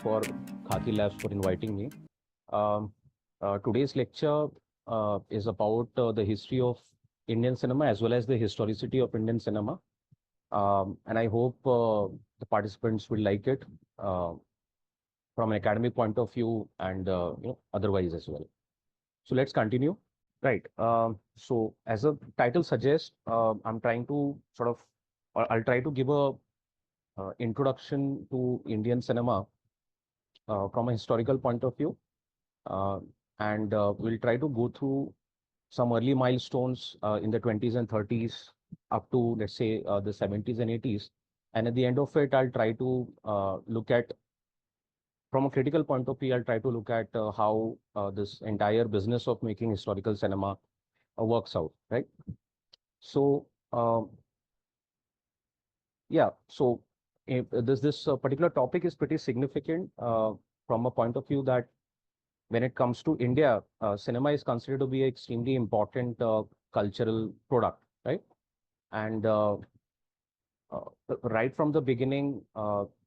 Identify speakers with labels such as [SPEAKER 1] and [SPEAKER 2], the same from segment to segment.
[SPEAKER 1] for Khaki Labs for inviting me. Um, Today's lecture is about the history of Indian cinema as well as the historicity of Indian cinema. And I hope the participants will like it from an academic point of view and otherwise as well. So let's continue. Right. So as a title suggests, I'm trying to sort of, or I'll try to give a introduction to Indian cinema from a historical point of view. Uh, and we'll try to go through some early milestones in the 20s and 30s up to, let's say, the 70s and 80s. And at the end of it, I'll try to look at, from a critical point of view, I'll try to look at how this entire business of making historical cinema works out, right? So, yeah, so if this particular topic is pretty significant from a point of view that when it comes to India, cinema is considered to be an extremely important cultural product, right? And right from the beginning,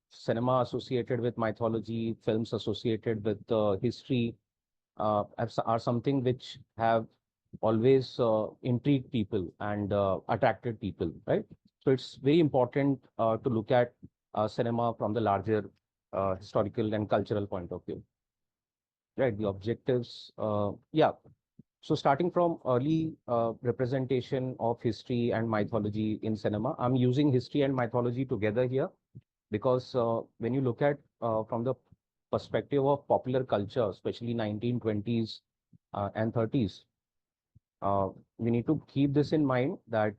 [SPEAKER 1] cinema associated with mythology, films associated with history are something which have always intrigued people and attracted people, right? So it's very important to look at cinema from the larger historical and cultural point of view. Right, the objectives, yeah. So starting from early representation of history and mythology in cinema, I'm using history and mythology together here because when you look at from the perspective of popular culture, especially 1920s and 30s, uh, we need to keep this in mind that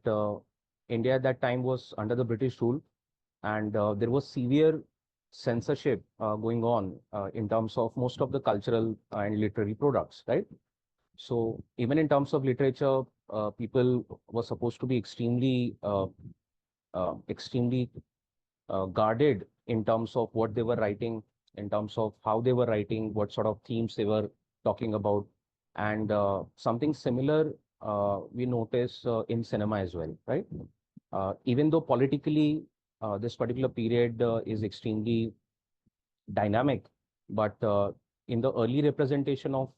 [SPEAKER 1] India at that time was under the British rule and there was severe censorship going on in terms of most of the cultural and literary products, right? So even in terms of literature, people were supposed to be extremely guarded in terms of what they were writing, in terms of how they were writing, what sort of themes they were talking about, and something similar we notice in cinema as well, right? Even though politically this particular period is extremely dynamic, but in the early representation of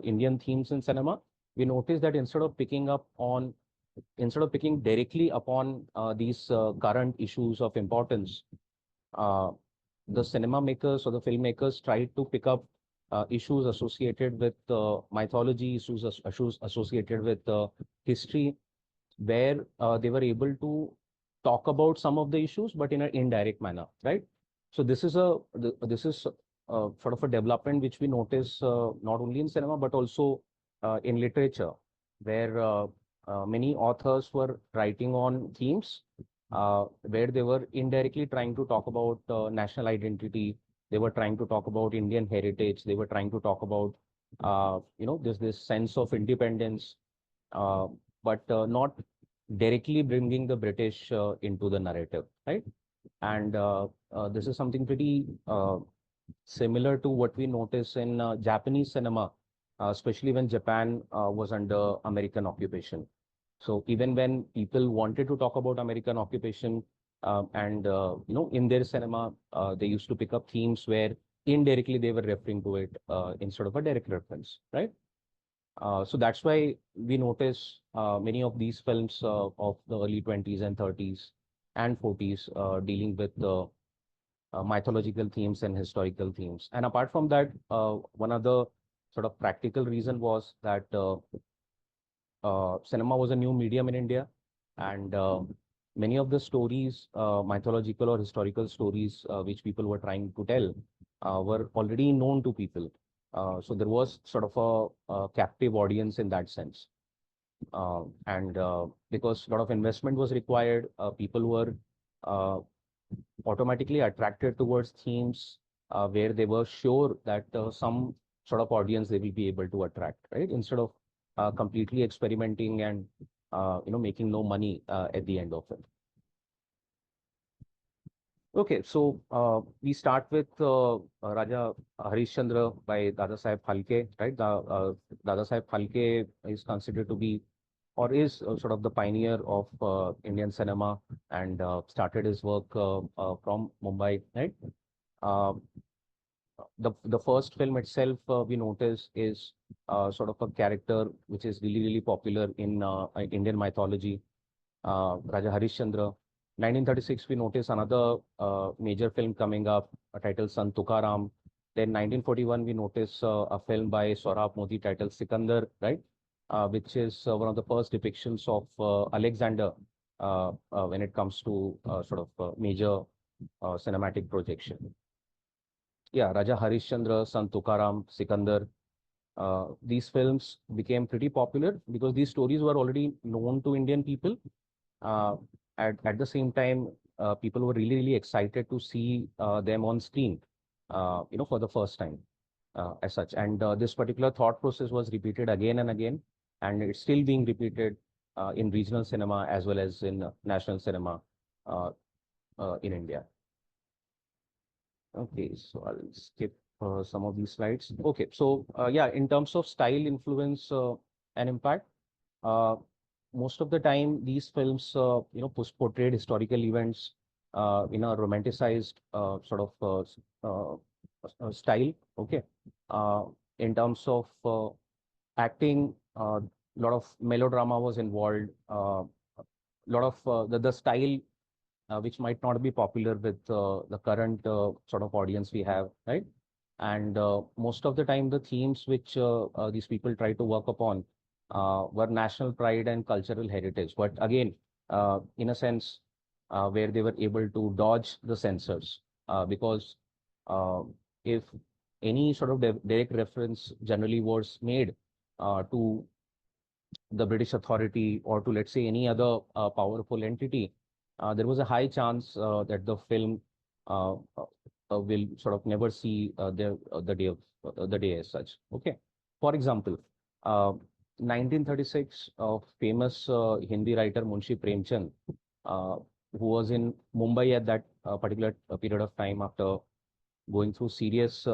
[SPEAKER 1] Indian themes in cinema, we notice that instead of picking directly upon these current issues of importance, uh, the cinema makers or the filmmakers tried to pick up issues associated with mythology, issues associated with history, where they were able to talk about some of the issues, but in an indirect manner, right? So this is sort of a development which we notice not only in cinema but also in literature, where many authors were writing on themes where they were indirectly trying to talk about national identity. They were trying to talk about Indian heritage. They were trying to talk about this sense of independence, uh, but not directly bringing the British into the narrative, right? And this is something pretty similar to what we notice in Japanese cinema, especially when Japan was under American occupation. So even when people wanted to talk about American occupation, and in their cinema, they used to pick up themes where indirectly they were referring to it instead of a direct reference, right? So that's why we notice many of these films of the early 20s and 30s and 40s dealing with mythological themes and historical themes. And apart from that, one other sort of practical reason was that cinema was a new medium in India, and many of the stories, mythological or historical stories, which people were trying to tell, were already known to people. So there was sort of a captive audience in that sense. And because a lot of investment was required, people were uh, automatically attracted towards themes where they were sure that some sort of audience they will be able to attract, right? Instead of completely experimenting and making no money at the end of it. Okay, so we start with Raja Harishchandra by Dada Saheb Phalke, right? Dada Saheb Phalke is considered to be, or is sort of the pioneer of Indian cinema, and started his work from Mumbai, right? Uh, the first film itself we notice is sort of a character which is really popular in Indian mythology, Raja Harishchandra. 1936 we notice another major film coming up, titled Sant Tukaram. Then 1941 we notice a film by Saurabh Modi titled Sikandar, right? Which is one of the first depictions of Alexander when it comes to sort of major cinematic projection. Yeah, Raja Harishchandra, Sant Tukaram, Sikandar. These films became pretty popular because these stories were already known to Indian people. Uh, at the same time, people were really excited to see them on screen, for the first time as such. And this particular thought process was repeated again and again, and it's still being repeated in regional cinema as well as in national cinema uh, in India. Okay, so I'll skip some of these slides. Okay, so yeah, in terms of style, influence, and impact, uh, most of the time these films, portrayed historical events in a romanticized sort of style. Okay, uh, in terms of acting, a lot of melodrama was involved. Lot of the style which might not be popular with the current sort of audience we have, right? And most of the time, the themes which these people try to work upon were national pride and cultural heritage. But again, in a sense, where they were able to dodge the censors, because uh, if any sort of direct reference generally was made to the British authority or to, let's say, any other powerful entity, there was a high chance that the film uh, uh, will sort of never see the day of the day as such. Okay. For example, uh, 1936, famous Hindi writer Munshi Premchand, uh, who was in Mumbai at that particular period of time after going through serious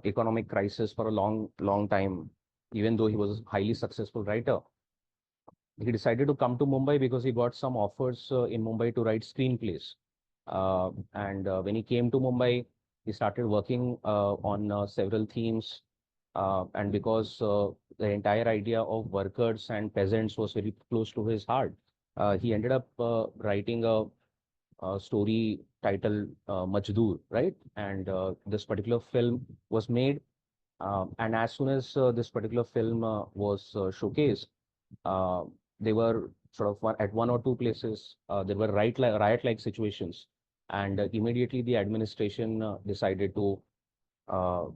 [SPEAKER 1] economic crisis for a long time, even though he was a highly successful writer. He decided to come to Mumbai because he got some offers in Mumbai to write screenplays. And when he came to Mumbai, he started working on several themes. And because the entire idea of workers and peasants was very close to his heart, he ended up writing a story titled Majdoor, right? And this particular film was made. And as soon as this particular film was showcased, uh, they were sort of at one or two places, there were riot-like situations. And immediately the administration decided to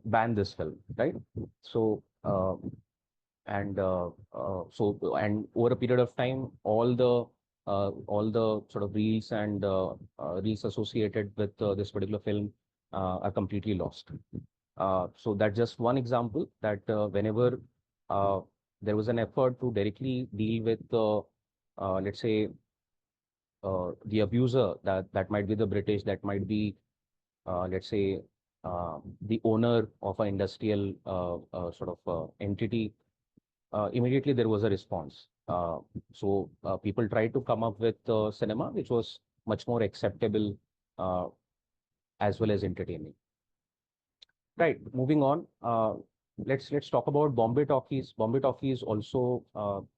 [SPEAKER 1] ban this film, right? So, and over a period of time, all the sort of reels and reels associated with this particular film are completely lost. So that's just one example that whenever uh, there was an effort to directly deal with, let's say, the abuser, that might be the British, that might be, let's say, the owner of an industrial sort of entity, immediately there was a response. So people tried to come up with cinema which was much more acceptable uh, as well as entertaining. Right, moving on. Let's talk about Bombay Talkies. Bombay Talkies also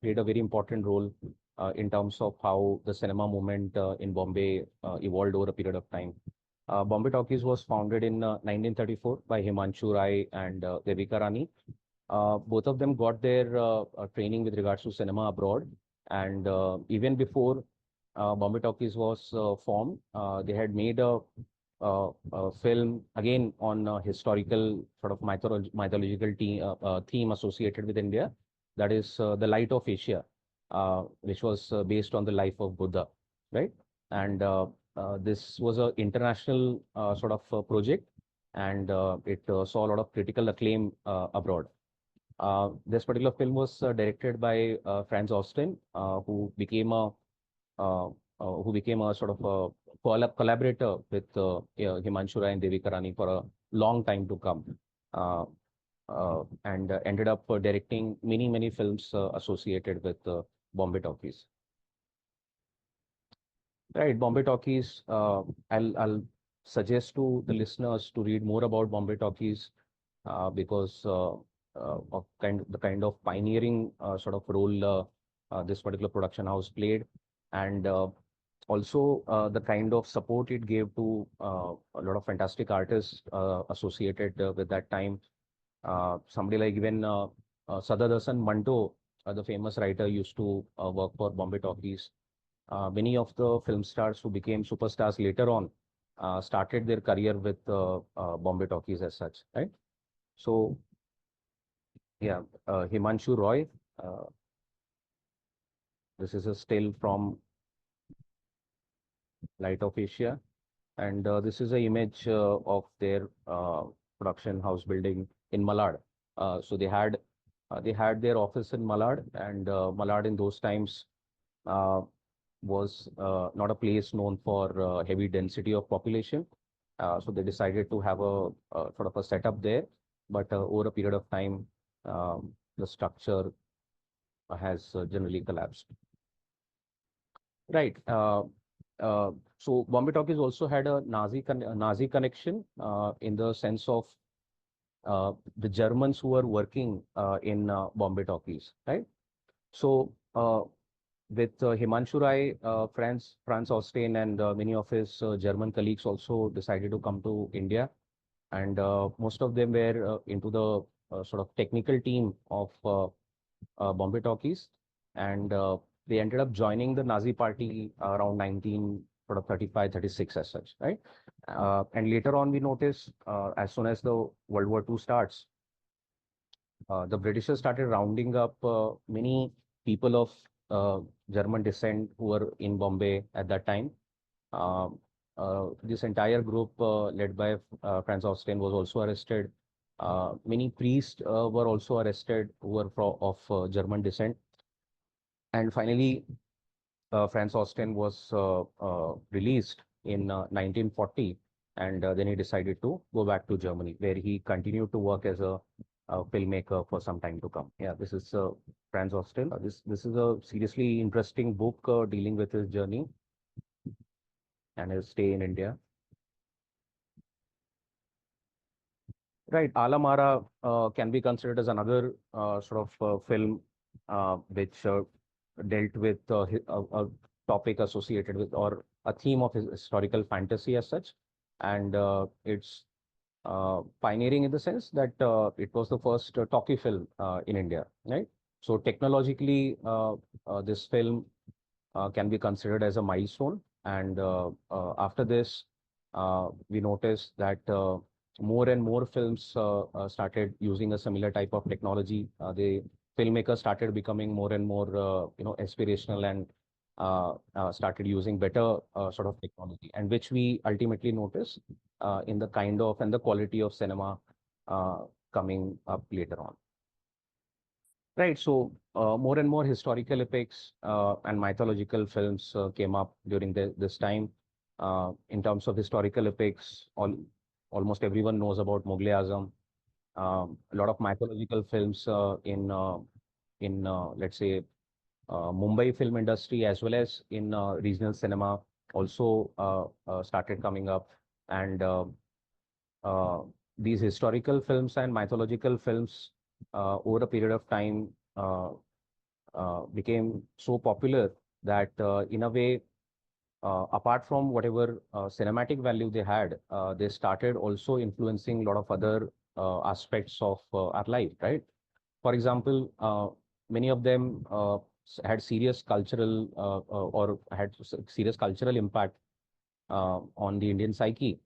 [SPEAKER 1] played a very important role in terms of how the cinema movement in Bombay evolved over a period of time. Bombay Talkies was founded in 1934 by Himanshu Rai and Devika Rani. Both of them got their training with regards to cinema abroad, and even before Bombay Talkies was formed, they had made a film again on historical sort of mythological theme associated with India, that is The Light of Asia, which was based on the life of Buddha, right? And this was an international sort of project, and it saw a lot of critical acclaim abroad. This particular film was directed by Franz Austin, uh, who became a sort of a collaborator with Himanshu Rai and Devika Rani for a long time to come, uh, and ended up directing many films associated with Bombay Talkies. Right, Bombay Talkies. I'll suggest to the listeners to read more about Bombay Talkies because of the kind of pioneering sort of role this particular production house played, and also the kind of support it gave to a lot of fantastic artists associated with that time. Somebody like even Sadadasan Manto, the famous writer, used to work for Bombay Talkies. Many of the film stars who became superstars later on started their career with Bombay Talkies as such, right? So, yeah, Himanshu Roy, uh, this is a still from Light of Asia, and this is an image of their production house building in Malad. So they had their office in Malad, and Malad in those times uh, was not a place known for heavy density of population. So they decided to have a sort of a setup there, but over a period of time, the structure has generally collapsed. Right. So Bombay Talkies also had a Nazi connection in the sense of the Germans who were working in Bombay Talkies, right? So with Himanshu Rai, Franz Austin, and many of his German colleagues also decided to come to India, and most of them were into the sort of technical team of Bombay Talkies, and they ended up joining the Nazi Party around 1935, 36 as such, right? And later on, we notice as soon as the World War II starts, the Britishers started rounding up many people of German descent who were in Bombay at that time. Um, this entire group, led by Franz Austin, was also arrested. Many priests were also arrested who were of German descent. And finally, Franz Austin was released in 1940, and then he decided to go back to Germany, where he continued to work as a filmmaker for some time to come. Yeah, this is Franz Austin. This is a seriously interesting book dealing with his journey and his stay in India. Right, Alamara can be considered as another sort of film which dealt with a topic associated with or a theme of historical fantasy as such, and it's pioneering in the sense that it was the first talkie film in India, right? So technologically, this film can be considered as a milestone. And after this, we noticed that more and more films started using a similar type of technology. The filmmakers started becoming more and more, aspirational and started using better sort of technology, and which we ultimately notice in the kind of and the quality of cinema uh, coming up later on. Right. So more and more historical epics and mythological films came up during this time. In terms of historical epics, almost everyone knows about mughaleazam. A lot of mythological films in let's say Mumbai film industry as well as in regional cinema also started coming up, and uh, these historical films and mythological films over a period of time became so popular that in a way, apart from whatever cinematic value they had, they started also influencing a lot of other aspects of our life, right? For example, many of them had serious cultural or had serious cultural impact on the Indian psyche.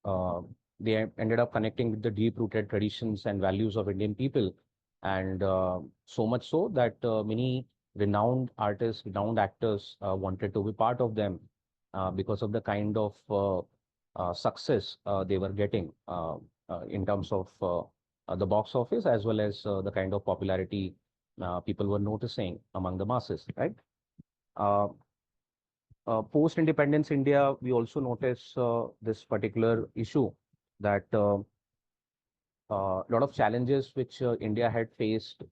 [SPEAKER 1] uh, they ended up connecting with the deep-rooted traditions and values of Indian people, and so much so that many renowned artists, renowned actors wanted to be part of them because of the kind of success they were getting in terms of the box office as well as the kind of popularity people were noticing among the masses, right? Uh, Post-independence India, we also notice this particular issue that a lot of challenges which India had faced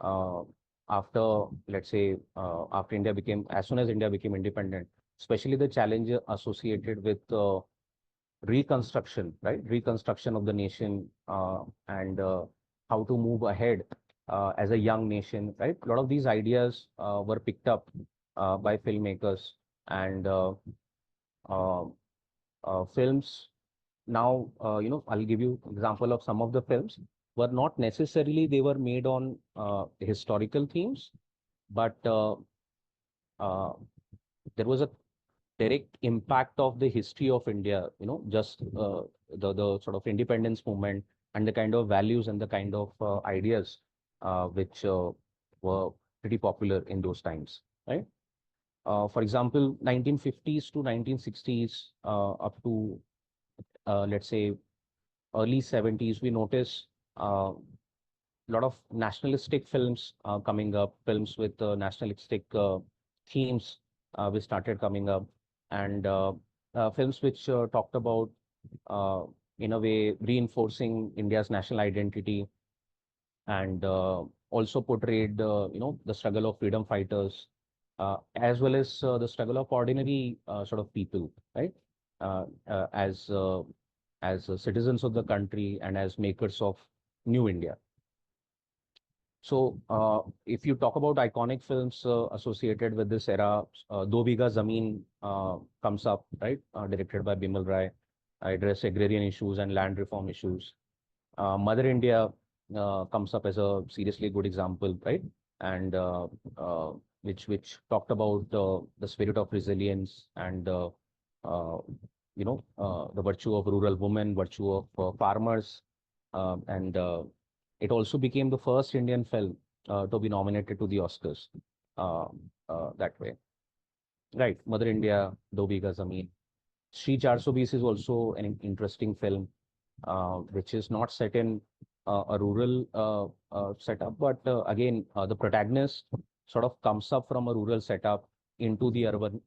[SPEAKER 1] uh, after, let's say, after India became, as soon as India became independent, especially the challenge associated with reconstruction, right? Reconstruction of the nation, and how to move ahead as a young nation, right? A lot of these ideas were picked up by filmmakers, and uh, films now, I'll give you example of some of the films were not necessarily they were made on historical themes, but uh, there was a direct impact of the history of India, just the sort of independence movement and the kind of values and the kind of ideas which were pretty popular in those times, right? For example, 1950s to 1960s, up to let's say early 70s, we notice a lot of nationalistic films coming up, films with nationalistic themes which started coming up, and films which talked about, uh, in a way, reinforcing India's national identity, and also portrayed, the struggle of freedom fighters, as well as the struggle of ordinary sort of people, right? As citizens of the country and as makers of new India. So, if you talk about iconic films associated with this era, Do Biga Zameen comes up, right? Directed by Bimal Rai, address agrarian issues and land reform issues. Mother India comes up as a seriously good example, right? And uh, which talked about the spirit of resilience and uh, the virtue of rural women, virtue of farmers, and it also became the first Indian film to be nominated to the Oscars uh, that way. Right, Mother India, Do Biga Zameen. Shri 420 is also an interesting film, which is not set in a rural setup, but again, the protagonist sort of comes up from a rural setup into the urban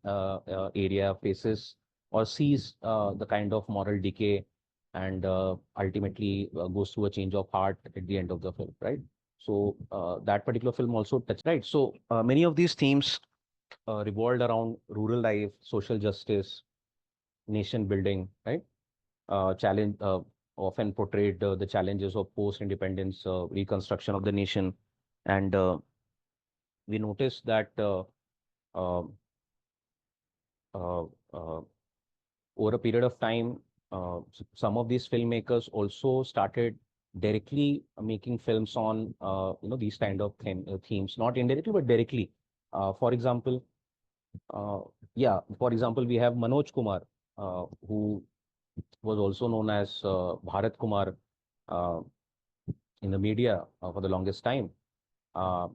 [SPEAKER 1] area, faces or sees the kind of moral decay, and ultimately goes through a change of heart at the end of the film, right? So that particular film also touched, right? So many of these themes revolved around rural life, social justice, nation building, right? Challenge often portrayed the challenges of post-independence reconstruction of the nation, and we noticed that uh, uh, uh, over a period of time, some of these filmmakers also started directly making films on these kind of themes, not indirectly but directly. For example, uh, for example, we have Manoj Kumar, who was also known as Bharat Kumar uh, in the media for the longest time.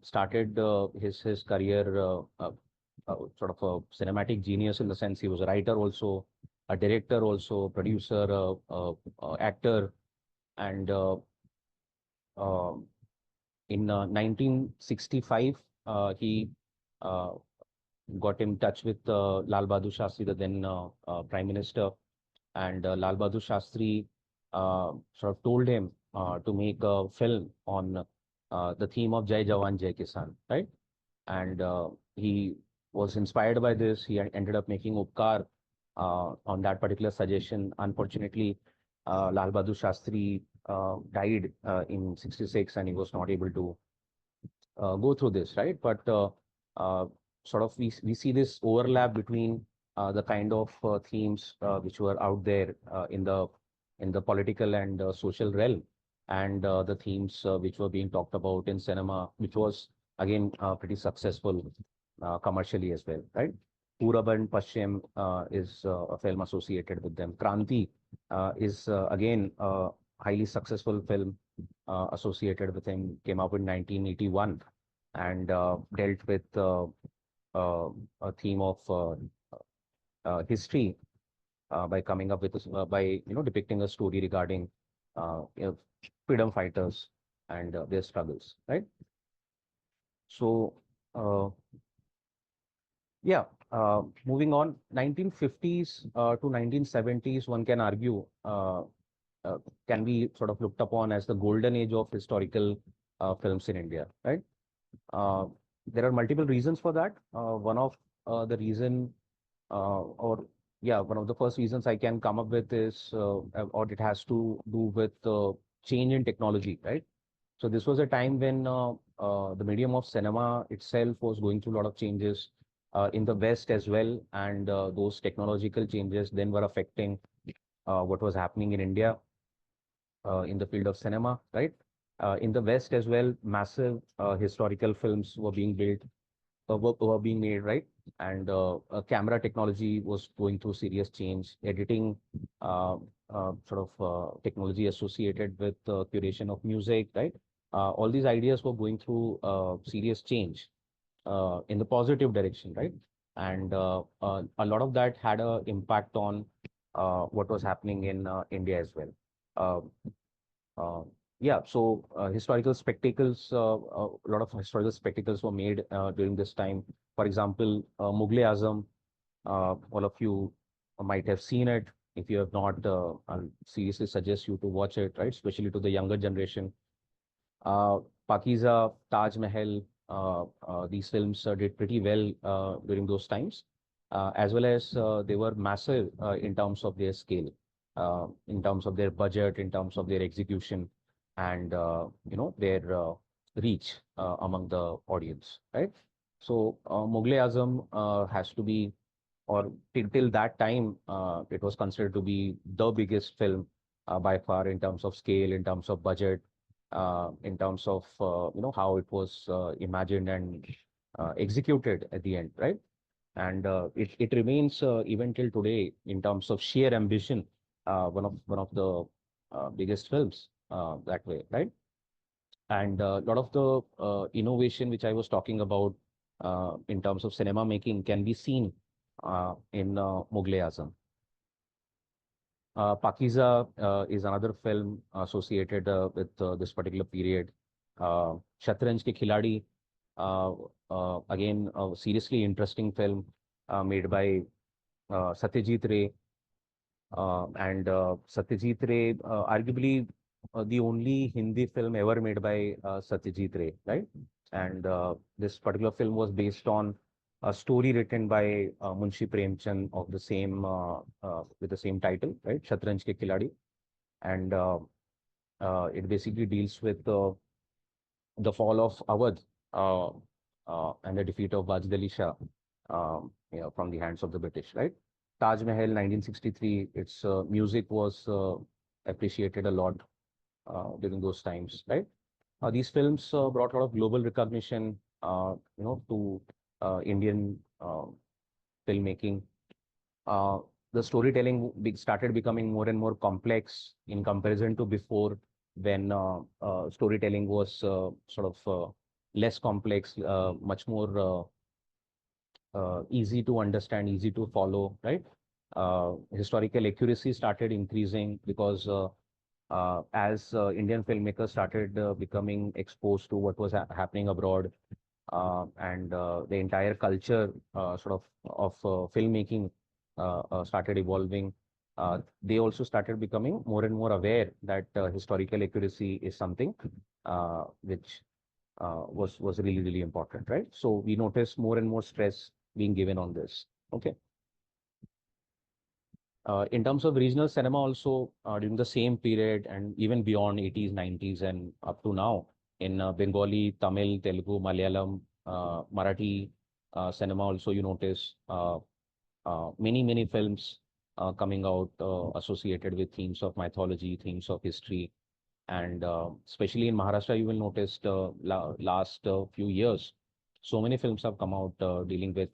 [SPEAKER 1] Started his career sort of a cinematic genius, in the sense he was a writer also, a director also, producer, actor, and uh, in 1965 he uh, got in touch with Lal Bahadur Shastri, the then Prime Minister, and Lal Bahadur Shastri sort of told him to make a film on the theme of Jai Jawan, Jai Kisan, right? And he was inspired by this. He ended up making Upkar on that particular suggestion. Unfortunately, Lal Bahadur Shastri died in 66, and he was not able to go through this, right? But uh, sort of we see this overlap between the kind of themes which were out there in the political and social realm, and the themes which were being talked about in cinema, which was again pretty successful commercially as well, right? Purab and Paschim is a film associated with them. Kranti is again a highly successful film associated with him, came out in 1981, and dealt with uh, a theme of history by coming up with by depicting a story regarding freedom fighters and their struggles, right? So uh, yeah, moving on, 1950s to 1970s, one can argue uh, can be sort of looked upon as the golden age of historical films in India, right? Uh, there are multiple reasons for that. One of the reason or yeah, one of the first reasons I can come up with is, or it has to do with change in technology, right? So this was a time when the medium of cinema itself was going through a lot of changes in the West as well, and those technological changes then were affecting what was happening in India in the field of cinema, right? In the West as well, massive historical films were being built, were being made, right? And camera technology was going through serious change. Editing, uh, technology associated with curation of music, right? All these ideas were going through serious change in the positive direction, right? And a lot of that had an impact on what was happening in India as well. Uh, yeah, so historical spectacles, a lot of historical spectacles were made during this time. For example, mughaleazam, all of you might have seen it. If you have not, I'll seriously suggest you to watch it, right? Especially to the younger generation. Uh, Pakiza, Taj Mahal, these films did pretty well during those times, as well as they were massive in terms of their scale, in terms of their budget, in terms of their execution, and their reach among the audience, right? So Mughal-e-Azam has to be, or till that time, it was considered to be the biggest film by far in terms of scale, in terms of budget, in terms of how it was imagined and executed at the end, right? And it remains even till today in terms of sheer ambition, one of the biggest films that way, right? And a lot of the innovation which I was talking about in terms of cinema making can be seen in Mughal-e-Azam. Pakiza is another film associated with this particular period. Shatranj Ke Khiladi, uh, again, a seriously interesting film made by Satyajit Ray. And Satyajit Ray, arguably the only Hindi film ever made by Satyajit Ray, right? And this particular film was based on a story written by Munshi Premchand of the same with the same title, right? Shatranj Ke Khiladi, and it basically deals with the fall of Awadh uh, and the defeat of Wajid Ali Shah, from the hands of the British, right? Taj Mahal, 1963, its music was appreciated a lot during those times, right? These films brought a lot of global recognition, to Indian filmmaking. Uh, the storytelling started becoming more and more complex in comparison to before, when storytelling was less complex, much more easy to understand, easy to follow, right? Historical accuracy started increasing because as Indian filmmakers started becoming exposed to what was happening abroad, and the entire culture of filmmaking started evolving. They also started becoming more and more aware that historical accuracy is something which was really important, right? So we noticed more and more stress being given on this. Okay. In terms of regional cinema, also during the same period and even beyond 80s, 90s, and up to now, in Bengali, Tamil, Telugu, Malayalam, Marathi cinema, also you notice many films coming out associated with themes of mythology, themes of history, and especially in Maharashtra, you will notice the last few years, so many films have come out dealing with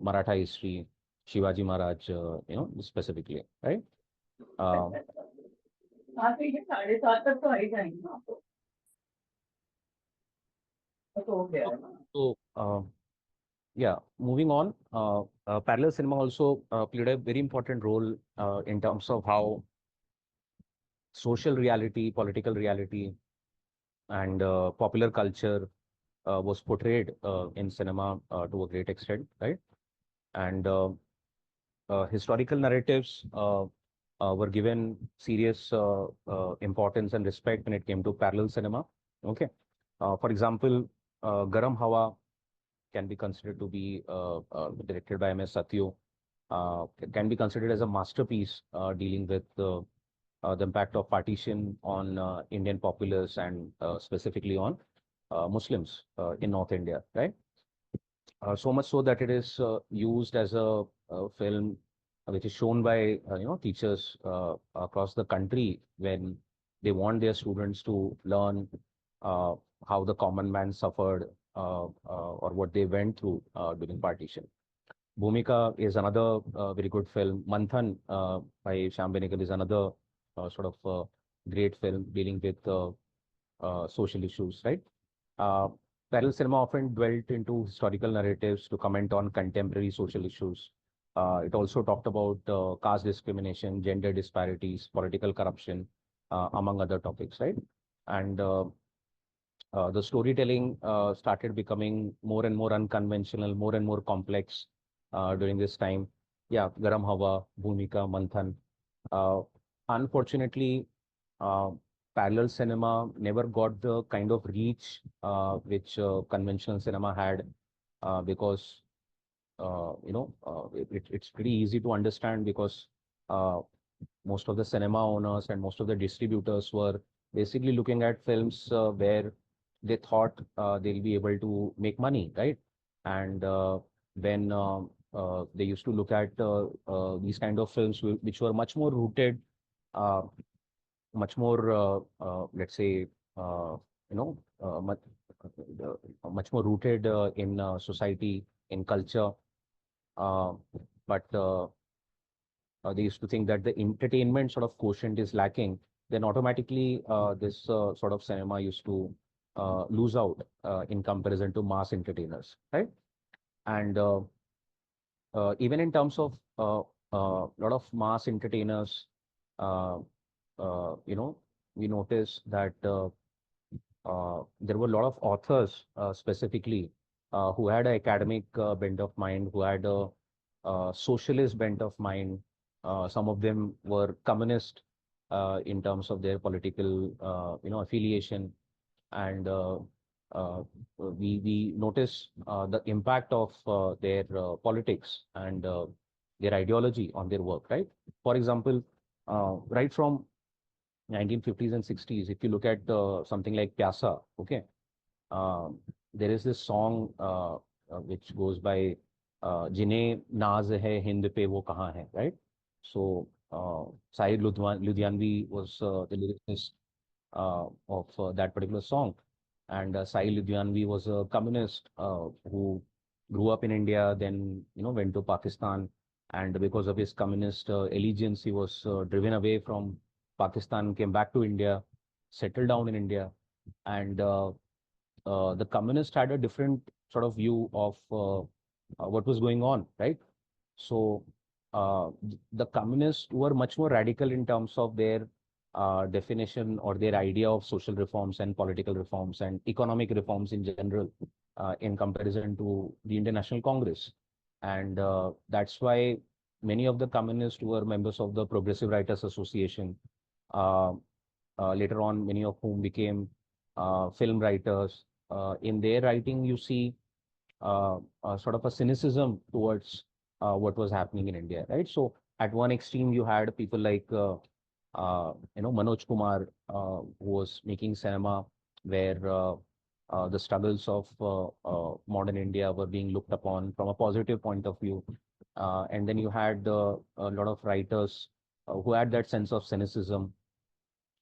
[SPEAKER 1] Maratha history, Shivaji Maharaj, specifically, right? Uh,
[SPEAKER 2] हाँ तो ये 7:30 तक तो आ ही जाएंगे ना आपको तो हो गया
[SPEAKER 1] so,
[SPEAKER 2] है ना
[SPEAKER 1] yeah, moving on, parallel cinema also played a very important role in terms of how social reality, political reality, and popular culture was portrayed in cinema to a great extent, right? And historical narratives were given serious importance and respect when it came to parallel cinema. Okay. For example, Garam Hawa can be considered to be directed by M.S. Satyu. can be considered as a masterpiece dealing with the impact of partition on Indian populace and specifically on Muslims in North India, right? So much so that it is used as a film which is shown by teachers across the country when they want their students to learn uh, how the common man suffered or what they went through during partition. Bhumika is another very good film. Manthan by Shyam Benegal is another sort of great film dealing with social issues, right? Uh, Parallel cinema often dwelt into historical narratives to comment on contemporary social issues. It also talked about caste discrimination, gender disparities, political corruption, among other topics, right? And the storytelling started becoming more and more unconventional, more and more complex during this time. Yeah, Garam Hawa, Bhumika, Manthan. Uh, Unfortunately, uh, parallel cinema never got the kind of reach which conventional cinema had because it's pretty easy to understand because uh, most of the cinema owners and most of the distributors were basically looking at films where they thought they'll be able to make money, right? And when they used to look at these kind of films which were much more rooted, uh, much more, let's say, much more rooted in society, in culture. Uh, but they used to think that the entertainment sort of quotient is lacking, then automatically this sort of cinema used to lose out in comparison to mass entertainers, right? And even in terms of a lot of mass entertainers, uh, you know, we noticed that there were a lot of authors specifically who had an academic bent of mind, who had a socialist bent of mind. Some of them were communist in terms of their political, affiliation, and we notice the impact of their politics and their ideology on their work, right? For example, right from 1950s and 60s, if you look at something like Pyasa, okay, there is this song which goes by Jine Naaz hai Hind pe wo kahan hai, right? So Sahir Ludhianvi was the lyricist of that particular song. And Sahil Ludhianvi was a communist who grew up in India, then went to Pakistan, and because of his communist allegiance, he was driven away from Pakistan, came back to India, settled down in India, and the communists had a different sort of view of what was going on, right? So the communists were much more radical in terms of their definition or their idea of social reforms and political reforms and economic reforms in general in comparison to the Indian National Congress. And that's why many of the communists were members of the Progressive Writers Association. Uh, Later on, many of whom became film writers. In their writing, you see sort of a cynicism towards what was happening in India, right? So at one extreme, you had people like Manoj Kumar, who was making cinema where the struggles of modern India were being looked upon from a positive point of view. And then you had a lot of writers who had that sense of cynicism.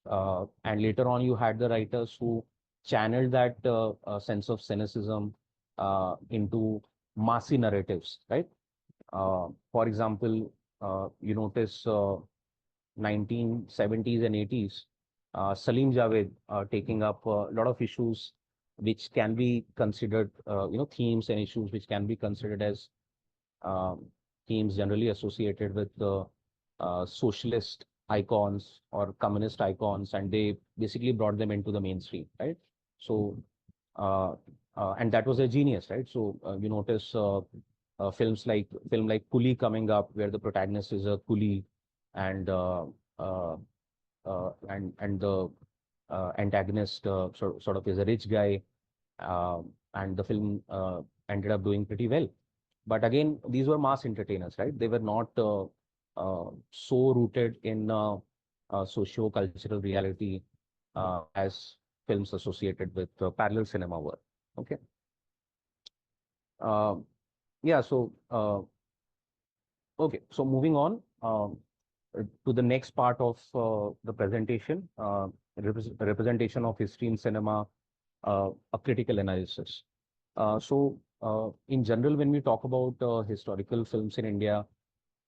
[SPEAKER 1] And later on, you had the writers who channeled that sense of cynicism into massy narratives, right? For example, you notice 1970s and 80s, Salim Javed taking up a lot of issues which can be considered, themes and issues which can be considered as um, themes generally associated with the socialist icons or communist icons, and they basically brought them into the mainstream, right? So, uh, and that was a genius, right? So you notice film like Coolie coming up, where the protagonist is a coolie, and uh, and the antagonist sort of is a rich guy, and the film ended up doing pretty well. But again, these were mass entertainers, right? They were not so rooted in socio-cultural reality as films associated with parallel cinema were. Okay. Uh, yeah. Okay. So moving on to the next part of the presentation, representation of history in cinema, a critical analysis. In general, when we talk about historical films in India,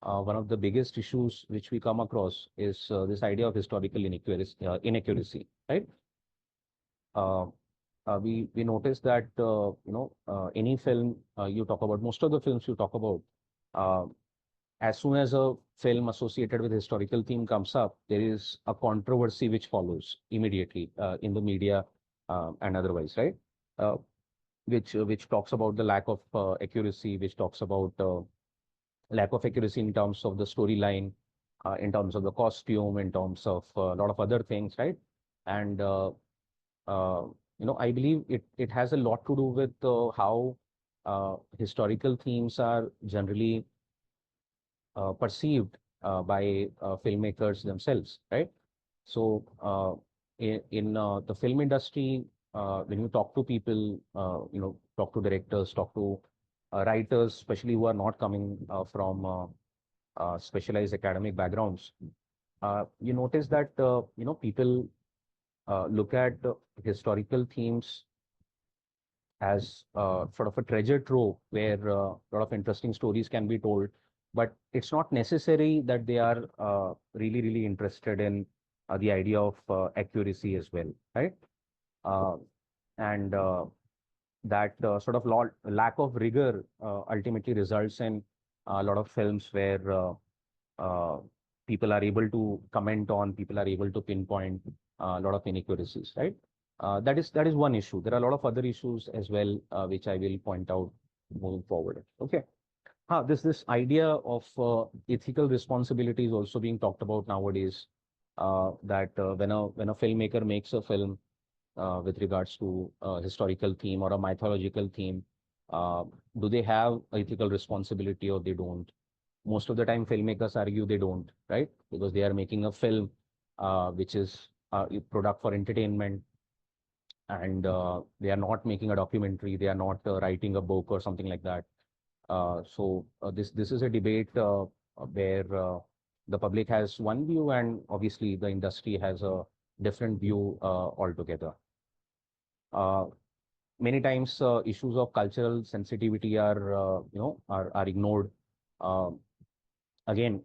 [SPEAKER 1] one of the biggest issues which we come across is this idea of historical inaccuracy, right? Uh, we notice that any film you talk about, most of the films you talk about, uh, as soon as a film associated with historical theme comes up, there is a controversy which follows immediately in the media and otherwise, right? Uh, which talks about the lack of accuracy, which talks about lack of accuracy in terms of the storyline, in terms of the costume, in terms of a lot of other things, right? And uh, I believe it has a lot to do with how historical themes are generally perceived by filmmakers themselves, right? So in the film industry, when you talk to people, talk to directors, talk to writers, especially who are not coming from specialized academic backgrounds, you notice that people look at historical themes as sort of a treasure trove where a lot of interesting stories can be told. But it's not necessary that they are really, really interested in the idea of accuracy as well, right? Uh, and that sort of lack of rigor ultimately results in a lot of films where uh, people are able to comment on, people are able to pinpoint a lot of inequalities, right? That is one issue. There are a lot of other issues as well, which I will point out moving forward. Okay. This idea of ethical responsibility is also being talked about nowadays. That when a filmmaker makes a film with regards to a historical theme or a mythological theme, uh, do they have ethical responsibility or they don't? Most of the time, filmmakers argue they don't, right? Because they are making a film which is a product for entertainment, and they are not making a documentary. They are not writing a book or something like that. This is a debate where the public has one view, and obviously the industry has a different view altogether. Uh, Many times, issues of cultural sensitivity are ignored. Uh, Again,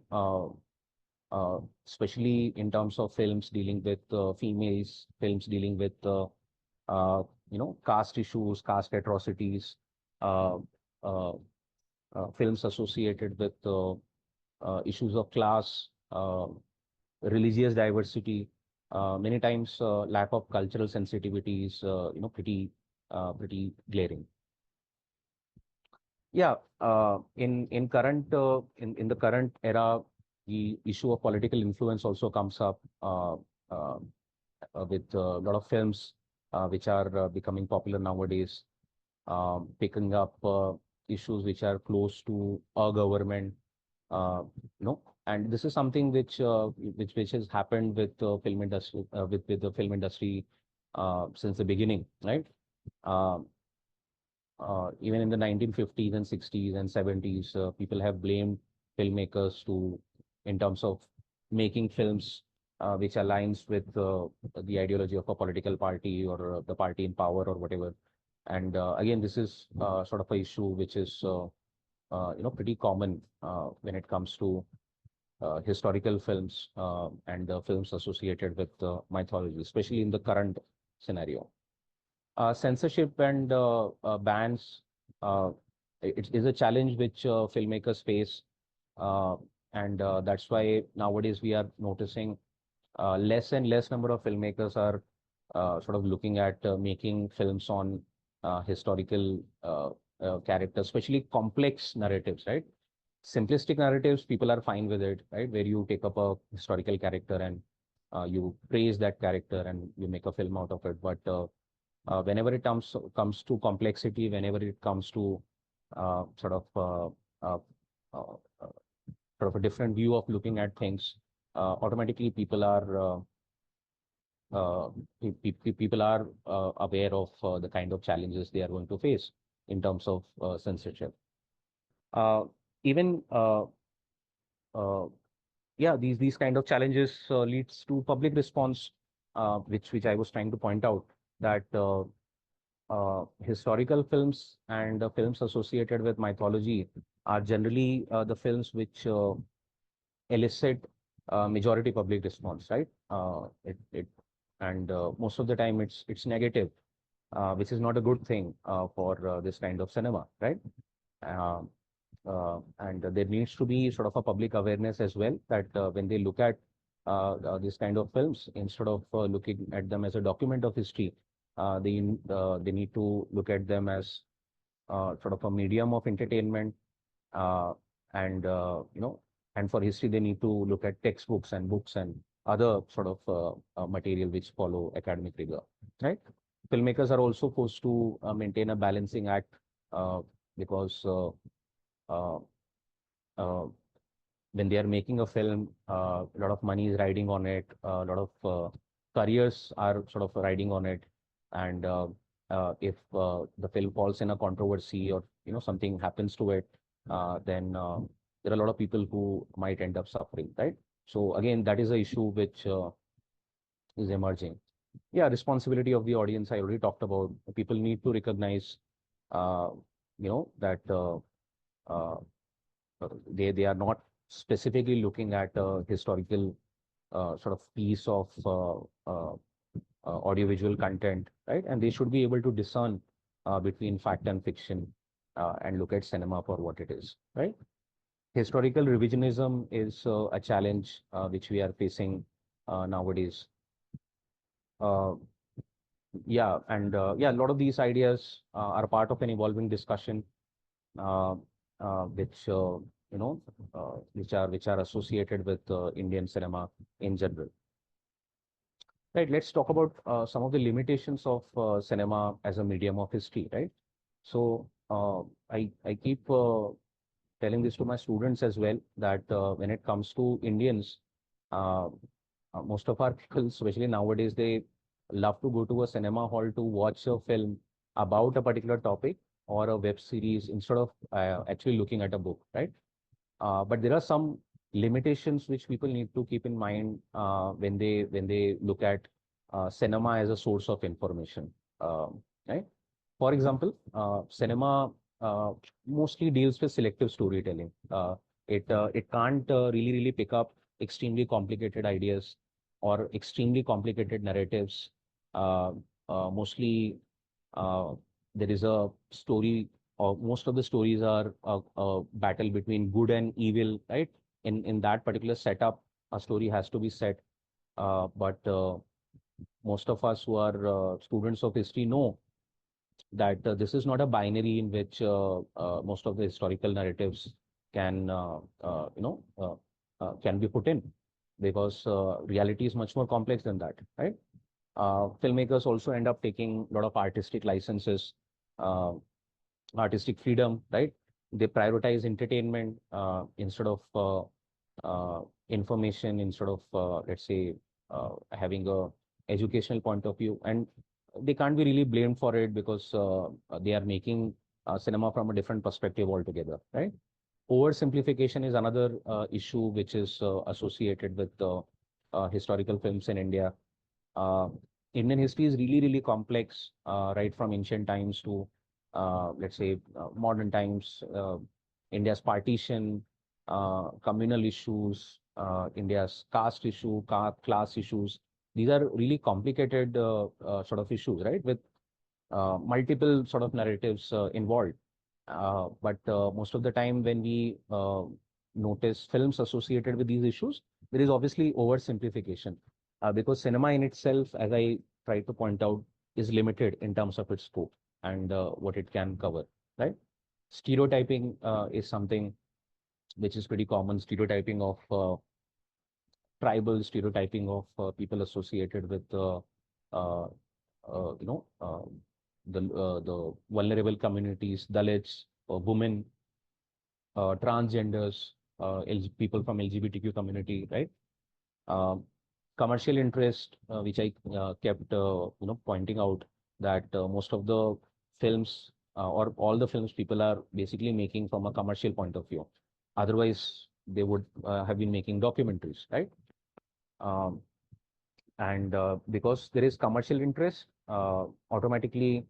[SPEAKER 1] especially in terms of films dealing with females, films dealing with caste issues, caste atrocities, uh, uh, films associated with issues of class, religious diversity. Many times, lack of cultural sensitivity is pretty glaring. Yeah, in the current era, the issue of political influence also comes up uh, with a lot of films which are becoming popular nowadays, picking up issues which are close to our government, uh, and this is something which has happened with film industry with the film industry since the beginning, right? Um Even in the 1950s and 60s and 70s, people have blamed filmmakers in terms of making films which aligns with the ideology of a political party or the party in power or whatever. And again, this is sort of a issue which is pretty common when it comes to historical films and the films associated with mythology, especially in the current scenario. Censorship and bans, it is a challenge which filmmakers face, uh, and that's why nowadays we are noticing less and less number of filmmakers are sort of looking at making films on historical characters, especially complex narratives, right? Simplistic narratives, people are fine with it, right? Where you take up a historical character and you praise that character and you make a film out of it. But whenever it comes to complexity, whenever it comes to sort of sort of a different view of looking at things, automatically uh, people are aware of the kind of challenges they are going to face in terms of censorship. Even uh, yeah, these kind of challenges leads to public response, which I was trying to point out that historical films and films associated with mythology are generally the films which elicit majority public response, right? It and most of the time it's negative, which is not a good thing for this kind of cinema, right? Um and there needs to be sort of a public awareness as well that when they look at this kind of films, instead of looking at them as a document of history, they need to look at them as sort of a medium of entertainment, uh, and and for history they need to look at textbooks and books and other sort of material which follow academic rigor, right? Filmmakers are also forced to maintain a balancing act, uh, because uh, uh, when they are making a film, a lot of money is riding on it, a lot of careers are sort of riding on it, and if the film falls in a controversy or something happens to it, then there are a lot of people who might end up suffering, right? So again, that is a issue which is emerging. Yeah, responsibility of the audience, I already talked about. People need to recognize, uh, that uh, they are not specifically looking at a historical sort of piece of audiovisual content, right? And they should be able to discern between fact and fiction, and look at cinema for what it is, right? Historical revisionism is a challenge which we are facing nowadays. Uh, yeah, and yeah, a lot of these ideas are part of an evolving discussion, uh, which which are associated with Indian cinema in general. Right. Let's talk about some of the limitations of cinema as a medium of history. Right. So I keep telling this to my students as well that when it comes to Indians, uh, most of our people, especially nowadays, they love to go to a cinema hall to watch a film about a particular topic or a web series instead of actually looking at a book, right? But there are some limitations which people need to keep in mind when they look at cinema as a source of information, right? For example, cinema mostly deals with selective storytelling. It can't really pick up extremely complicated ideas or extremely complicated narratives. Uh, Mostly, uh, there is a story, or most of the stories are a battle between good and evil, right? In that particular setup, a story has to be set. But most of us who are students of history know that this is not a binary in which most of the historical narratives can can be put in, because reality is much more complex than that, right? Filmmakers also end up taking a lot of artistic licenses, uh, artistic freedom, right? They prioritize entertainment instead of information, instead of let's say having a educational point of view, and they can't be really blamed for it because they are making cinema from a different perspective altogether, right? Oversimplification is another issue which is associated with historical films in India. uh, Indian history is really complex, right from ancient times to, let's say, modern times. India's partition, communal issues, India's caste issue, class issues. These are really complicated sort of issues, right? With multiple sort of narratives involved. But most of the time, when we notice films associated with these issues, there is obviously oversimplification, because cinema in itself, as I tried to point out, is limited in terms of its scope and what it can cover, right? Stereotyping is something which is pretty common. Stereotyping of tribal, stereotyping of people associated with uh, uh, you know uh, the vulnerable communities, Dalits. women, transgenders, people from LGBTQ community, right? Um, Commercial interest, which I kept pointing out that most of the films or all the films people are basically making from a commercial point of view. Otherwise, they would have been making documentaries, right? Um, and because there is commercial interest, automatically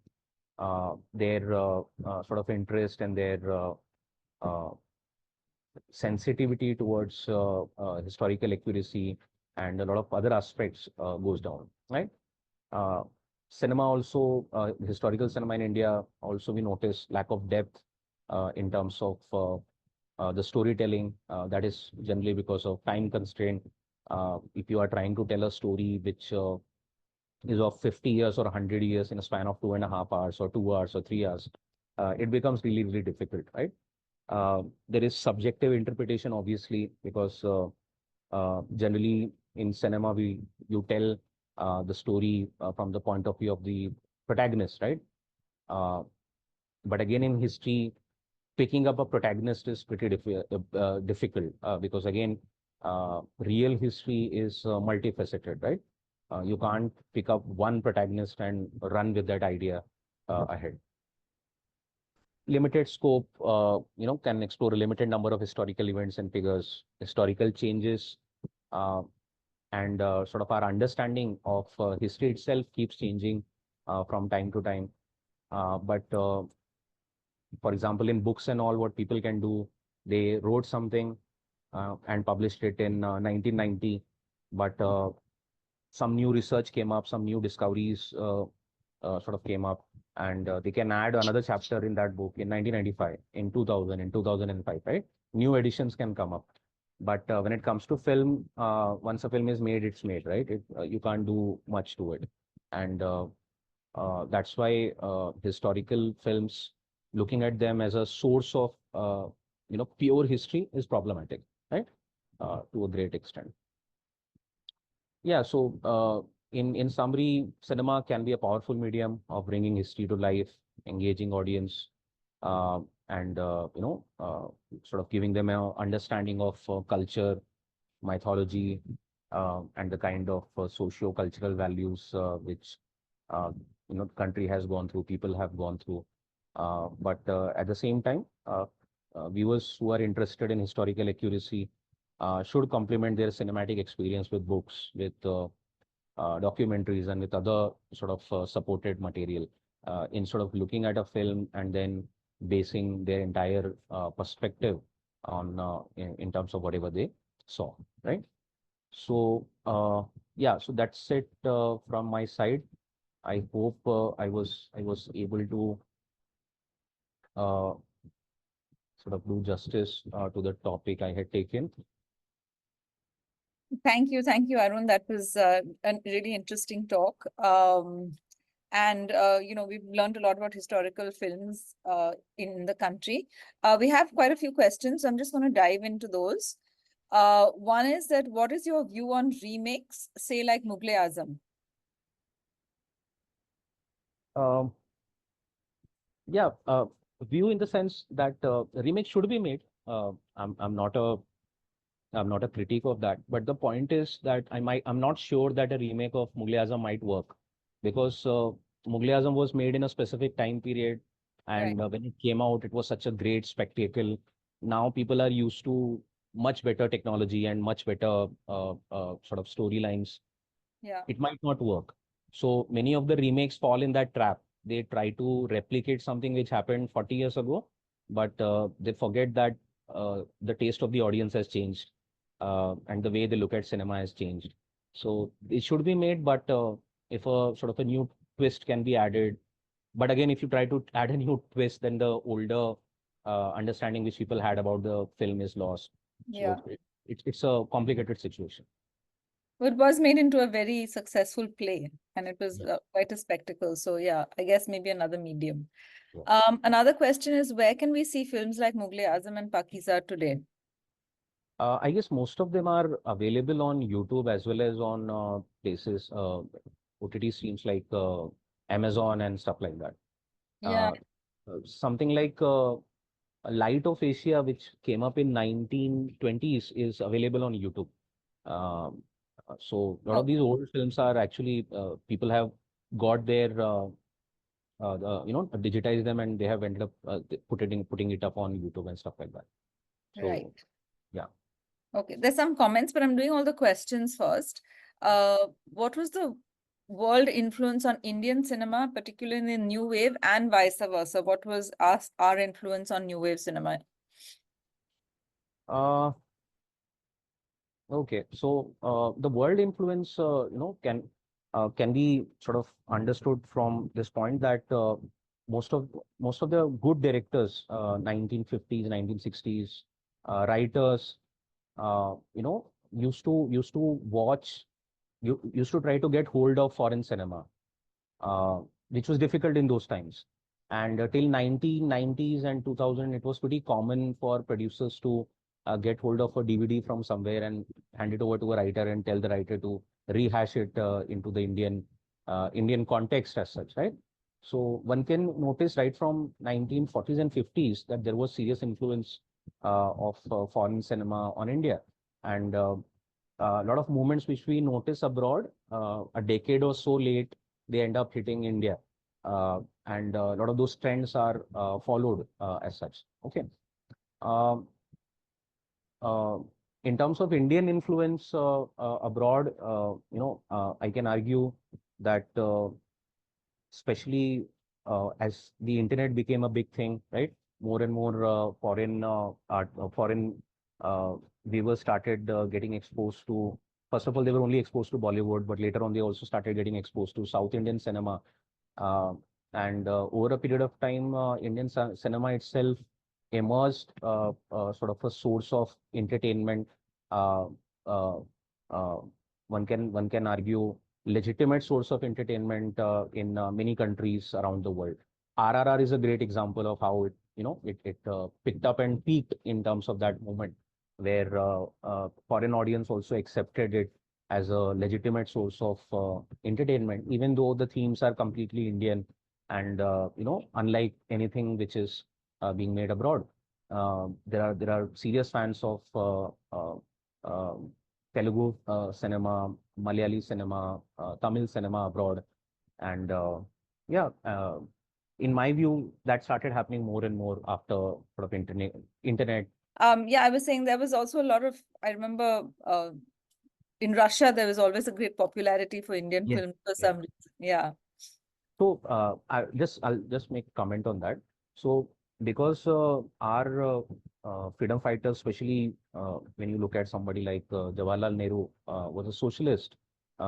[SPEAKER 1] their sort of interest and their uh, sensitivity towards historical accuracy and a lot of other aspects goes down, right? Uh, Cinema also, historical cinema in India, also we notice lack of depth in terms of the storytelling. That is generally because of time constraint. If you are trying to tell a story which is of 50 years or 100 years in a span of 2.5 hours or 2 hours or 3 hours, it becomes really, really difficult, right? There is subjective interpretation, obviously, because generally in cinema, you tell the story from the point of view of the protagonist, right? Uh, but again, in history, picking up a protagonist is pretty difficult because again, real history is multifaceted, right? You can't pick up one protagonist and run with that idea ahead. Limited scope, can explore a limited number of historical events and figures, historical changes, uh, and sort of our understanding of history itself keeps changing from time to time. But for example, in books and all, what people can do, they wrote something and published it in 1990, but some new research came up, some new discoveries sort of came up, and they can add another chapter in that book in 1995, in 2000, in 2005, right? New editions can come up. But when it comes to film, once a film is made, it's made, right? You can't do much to it. And that's why historical films, looking at them as a source of, pure history is problematic, right? To a great extent. Yeah, so in summary, cinema can be a powerful medium of bringing history to life, engaging audience, and sort of giving them a understanding of culture, mythology, and the kind of socio-cultural values which the country has gone through, people have gone through. But at the same time, viewers who are interested in historical accuracy should complement their cinematic experience with books, with documentaries, and with other sort of supported material, instead of looking at a film and then basing their entire perspective on in terms of whatever they saw, right? So yeah, so that's it from my side. I hope I was able to uh, sort of do justice to the topic I had taken.
[SPEAKER 3] Thank you, Arun. That was a really interesting talk. And we've learned a lot about historical films in the country. We have quite a few questions, so I'm just going to dive into those. One is that what is your view on remakes, say like Mughaleazam?
[SPEAKER 1] Um, yeah, view in the sense that remake should be made. I'm not a critic of that, but the point is that I'm not sure that a remake of Mughal might work, because Mughal was made in a specific time period,
[SPEAKER 3] Right.
[SPEAKER 1] and when it came out, it was such a great spectacle. Now people are used to much better technology and much better sort of storylines.
[SPEAKER 3] Yeah.
[SPEAKER 1] It might not work. So many of the remakes fall in that trap. They try to replicate something which happened 40 years ago, but they forget that the taste of the audience has changed, and the way they look at cinema has changed. So it should be made, but if a sort of a new twist can be added. But again, if you try to add a new twist, then the older understanding which people had about the film is lost.
[SPEAKER 3] Yeah.
[SPEAKER 1] So it's a complicated situation.
[SPEAKER 3] It was made into a very successful play, and it was
[SPEAKER 1] Yeah.
[SPEAKER 3] quite a spectacle. So yeah, I guess maybe another medium.
[SPEAKER 1] Yeah.
[SPEAKER 3] Another question is, where can we see films like Mughal-e-Azam and Pakistan today?
[SPEAKER 1] I guess most of them are available on YouTube as well as on places, OTT streams like Amazon and stuff like that.
[SPEAKER 3] Yeah.
[SPEAKER 1] Uh, Something like Light of Asia, which came up in 1920s, is available on YouTube. So a lot of
[SPEAKER 3] Oh,
[SPEAKER 1] these old films are actually people have got their digitize them, and they have ended up putting it up on YouTube and stuff like that.
[SPEAKER 3] right.
[SPEAKER 1] So yeah.
[SPEAKER 3] Okay, there's some comments, but I'm doing all the questions first. What was the world influence on Indian cinema, particularly in New Wave and vice versa? What was our influence on New Wave cinema?
[SPEAKER 1] Uh, okay, so the world influence, can be sort of understood from this point that most of most of the good directors, 1950s, 1960s, writers, used to watch, you used to try to get hold of foreign cinema, uh, which was difficult in those times. And till 1990s and 2000, it was pretty common for producers to get hold of a DVD from somewhere and hand it over to a writer and tell the writer to rehash it into the Indian context as such, right? So one can notice right from 1940s and 50s that there was serious influence of foreign cinema on India. And a lot of movements which we notice abroad, a decade or so late, they end up hitting India. And a lot of those trends are followed as such. Okay. Um, uh, in terms of Indian influence abroad, I can argue that especially as the internet became a big thing, right? More and more foreign viewers started getting exposed to. First of all, they were only exposed to Bollywood, but later on they also started getting exposed to South Indian cinema. Uh, and over a period of time, Indian cinema itself emerged sort of a source of entertainment. Uh, uh, uh, one can argue legitimate source of entertainment in many countries around the world. RRR is a great example of how it picked up and peaked in terms of that moment, where foreign audience also accepted it as a legitimate source of entertainment, even though the themes are completely Indian and unlike anything which is being made abroad. There are serious fans of uh, Telugu cinema, Malayali cinema, Tamil cinema abroad, and yeah, in my view, that started happening more and more after sort of internet.
[SPEAKER 3] Yeah, I was saying there was also a lot of, I remember in Russia, there was always a great popularity for Indian
[SPEAKER 1] Yes.
[SPEAKER 3] films for
[SPEAKER 1] Yes.
[SPEAKER 3] some reason. Yeah.
[SPEAKER 1] So I'll just make a comment on that. So because our freedom fighters, especially when you look at somebody like Jawaharlal Nehru, was a socialist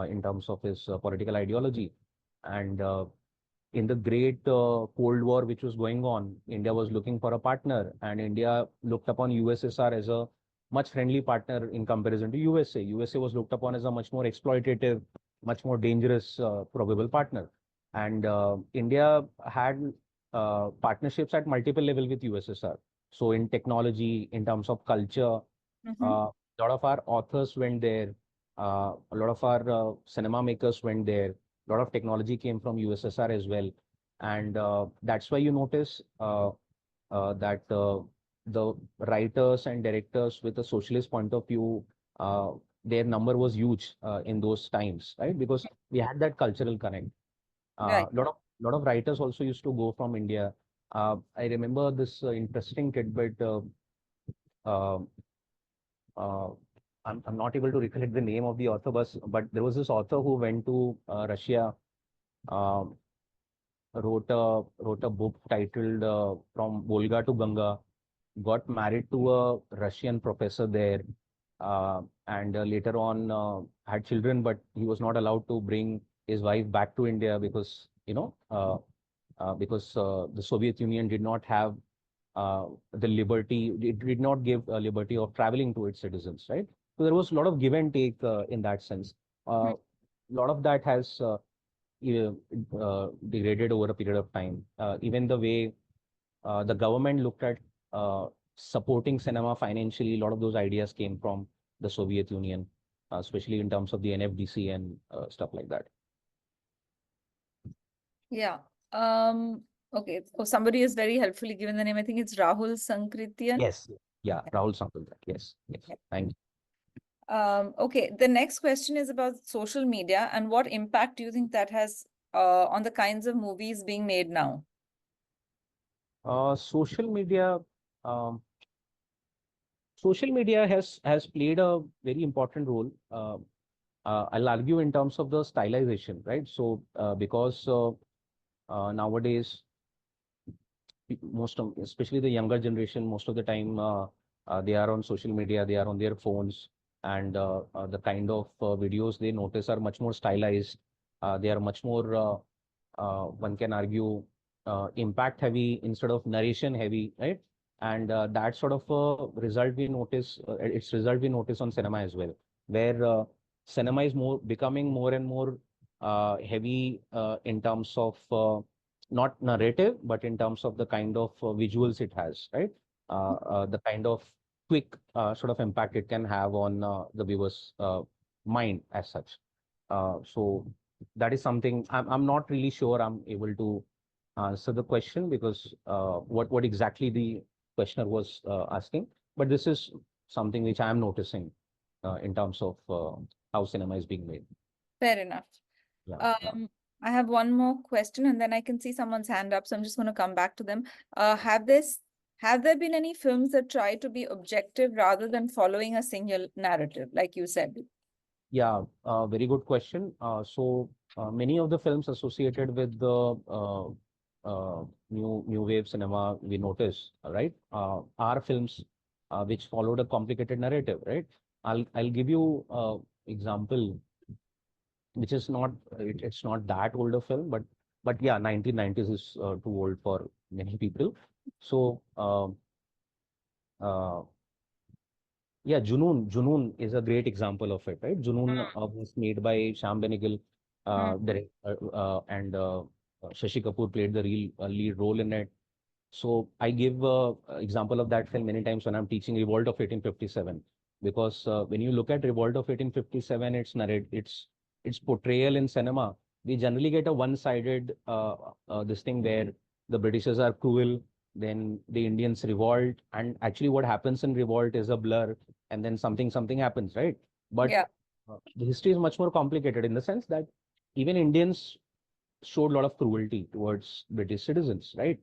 [SPEAKER 1] in terms of his political ideology, and in the great Cold War which was going on, India was looking for a partner, and India looked upon USSR as a much friendly partner in comparison to USA. USA was looked upon as a much more exploitative, much more dangerous probable partner. And India had partnerships at multiple level with USSR. So in technology, in terms of culture, a lot of our authors went there. A lot of our cinema makers went there. A lot of technology came from USSR as well, and that's why you notice that the writers and directors with a socialist point of view, their number was huge in those times, right? Because we had that cultural connect.
[SPEAKER 3] Right.
[SPEAKER 1] Lot of writers also used to go from India. I remember this interesting tidbit. Uh, uh, I'm not able to recollect the name of the author, but there was this author who went to Russia, um, wrote a book titled From Volga to Ganga, got married to a Russian professor there, and later on had children, but he was not allowed to bring his wife back to India because the Soviet Union did not have the liberty, it did not give a liberty of traveling to its citizens, right? So there was a lot of give and take in that sense. A lot of that has degraded over a period of time. Even the way the government looked at supporting cinema financially, a lot of those ideas came from the Soviet Union, especially in terms of the NFDC and stuff like that.
[SPEAKER 3] Yeah. Okay. Oh, somebody has very helpfully given the name. I think it's Rahul Sankritian.
[SPEAKER 1] Yes. Yeah, Rahul Sampal. Yes. Yes.
[SPEAKER 3] Yeah.
[SPEAKER 1] Thank you.
[SPEAKER 3] Okay, the next question is about social media and what impact do you think that has on the kinds of movies being made now?
[SPEAKER 1] Social media. Um, Social media has played a very important role. I'll argue in terms of the stylization, right? So because nowadays most of, especially the younger generation, most of the time they are on social media, they are on their phones, and the kind of videos they notice are much more stylized. They are much more, one can argue, impact heavy instead of narration heavy, right? And that sort of result we notice, its result we notice on cinema as well, where cinema is more becoming more and more heavy in terms of not narrative, but in terms of the kind of visuals it has, right? The kind of quick sort of impact it can have on the viewer's mind as such. So that is something I'm not really sure I'm able to answer the question, because what exactly the questioner was asking, but this is something which I am noticing in terms of how cinema is being made.
[SPEAKER 3] Fair enough.
[SPEAKER 1] Yeah.
[SPEAKER 3] I have one more question and then I can see someone's hand up, so I'm just going to come back to them. Have there been any films that try to be objective rather than following a single narrative, like you said?
[SPEAKER 1] Yeah, very good question. Many of the films associated with the new wave cinema we notice, right, are films which followed a complicated narrative, right? I'll give you example, which is not it's not that old a film, but yeah, 1990s is too old for many people. So uh, yeah, Junoon is a great example of it, right? Junoon was made by Shyam Benegal,
[SPEAKER 3] Mm,
[SPEAKER 1] and Shashi Kapoor played the real lead role in it. So I give example of that film many times when I'm teaching Revolt of 1857, because when you look at Revolt of 1857, its portrayal in cinema, we generally get a one-sided this thing where the Britishers are cruel, then the Indians revolt, and actually what happens in revolt is a blur, and then something happens, right? But
[SPEAKER 3] yeah.
[SPEAKER 1] the history is much more complicated in the sense that even Indians showed a lot of cruelty towards British citizens, right?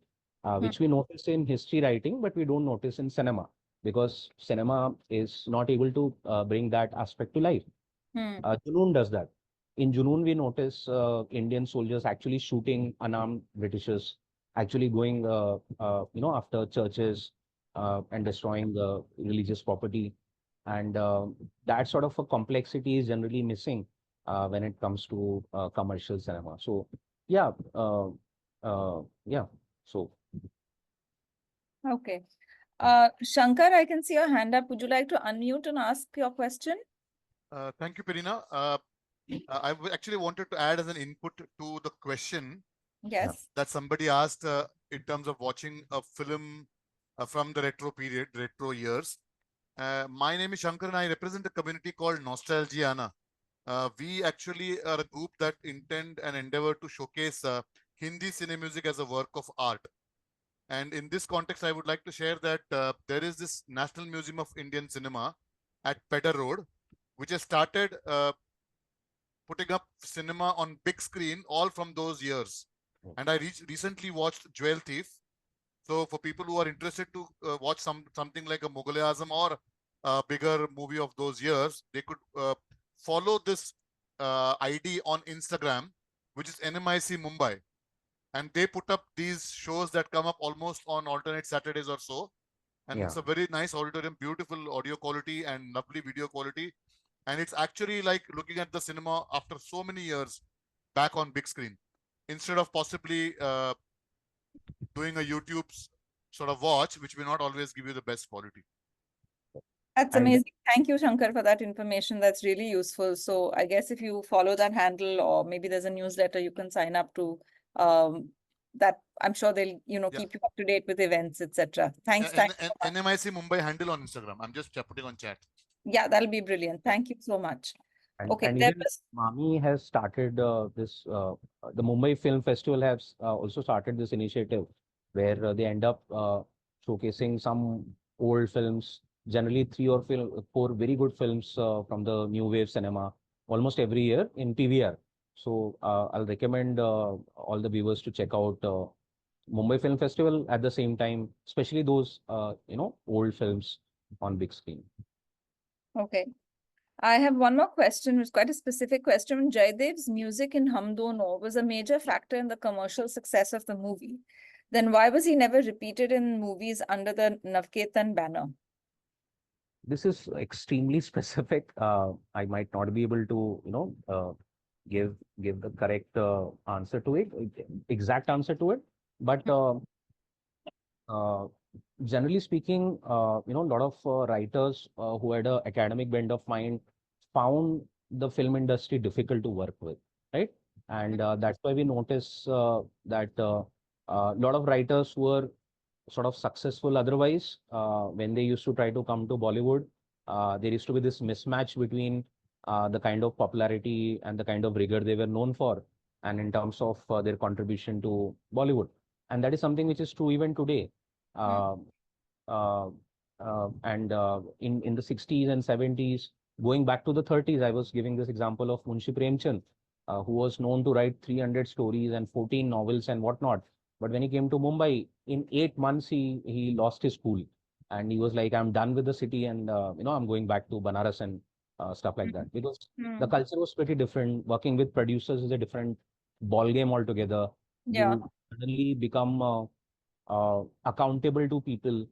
[SPEAKER 3] Mm,
[SPEAKER 1] Which we notice in history writing, but we don't notice in cinema, because cinema is not able to bring that aspect to life.
[SPEAKER 3] mm,
[SPEAKER 1] Junoon does that. In Junoon, we notice Indian soldiers actually shooting unarmed Britishers, actually going, after churches and destroying the religious property. And that sort of a complexity is generally missing when it comes to commercial cinema. So, yeah, yeah. So,
[SPEAKER 3] okay. Shankar, I can see your hand up. Would you like to unmute and ask your question?
[SPEAKER 4] Thank you, Perina. Actually wanted to add as an input to the question
[SPEAKER 1] yeah,
[SPEAKER 3] Yes.
[SPEAKER 4] that somebody asked in terms of watching a film from the retro period, retro years. My name is Shankar and I represent a community called Nostalgiana. We actually are a group that intend and endeavor to showcase Hindi cine music as a work of art. And in this context, I would like to share that there is this National Museum of Indian Cinema at Pedder Road, which has started putting up cinema on big screen all from those years. And I recently watched Jewel Thief. So for people who are interested to watch something like a mughaleazam or a bigger movie of those years, they could follow this ID on Instagram, which is NMIC Mumbai. And they put up these shows that come up almost on alternate Saturdays or so. And
[SPEAKER 1] yeah.
[SPEAKER 4] it's a very nice auditorium, beautiful audio quality and lovely video quality. And it's actually like looking at the cinema after so many years back on big screen, instead of possibly doing a YouTube's sort of watch, which may not always give you the best quality.
[SPEAKER 3] That's
[SPEAKER 1] And
[SPEAKER 3] amazing. Thank you, Shankar, for that information. That's really useful. So I guess if you follow that handle, or maybe there's a newsletter you can sign up to, that I'm sure they'll,
[SPEAKER 4] Yeah.
[SPEAKER 3] keep you up to date with events, etc. Thanks. Thanks so much.
[SPEAKER 4] NMIC Mumbai handle on Instagram. I'm just putting on chat.
[SPEAKER 3] Yeah, that'll be brilliant.
[SPEAKER 4] Yeah.
[SPEAKER 3] Thank you so much. Okay,
[SPEAKER 1] And
[SPEAKER 3] there
[SPEAKER 1] even
[SPEAKER 3] was.
[SPEAKER 1] Mami has started the Mumbai Film Festival has also started this initiative where they end up showcasing some old films, generally four very good films from the new wave cinema almost every year in PVR. So I'll recommend all the viewers to check out Mumbai Film Festival at the same time, especially those old films on big screen.
[SPEAKER 3] Okay. I have one more question, which is quite a specific question. Jaydev's music in Hum Dono was a major factor in the commercial success of the movie. Then why was he never repeated in movies under the Navketan banner?
[SPEAKER 1] This is extremely specific. I might not be able to, give the correct answer to it, exact answer to it. But uh, generally speaking, a lot of writers who had a academic bent of mind found the film industry difficult to work with, right? And that's why we notice that a lot of writers were sort of successful otherwise when they used to try to come to Bollywood. There used to be this mismatch between the kind of popularity and the kind of rigor they were known for, and in terms of their contribution to Bollywood. And that is something which is true even today.
[SPEAKER 3] Mm.
[SPEAKER 1] Uh, uh, and in the 60s and 70s, going back to the 30s, I was giving this example of Munshi Premchand, who was known to write 300 stories and 14 novels and whatnot. But when he came to Mumbai, in 8 months, he lost his cool, and he was like, "I'm done with the city, and I'm going back to Banaras and stuff like that." Because the
[SPEAKER 3] Mm.
[SPEAKER 1] culture was pretty different. Working with producers is a different ball game altogether.
[SPEAKER 3] Yeah,
[SPEAKER 1] You suddenly become accountable to people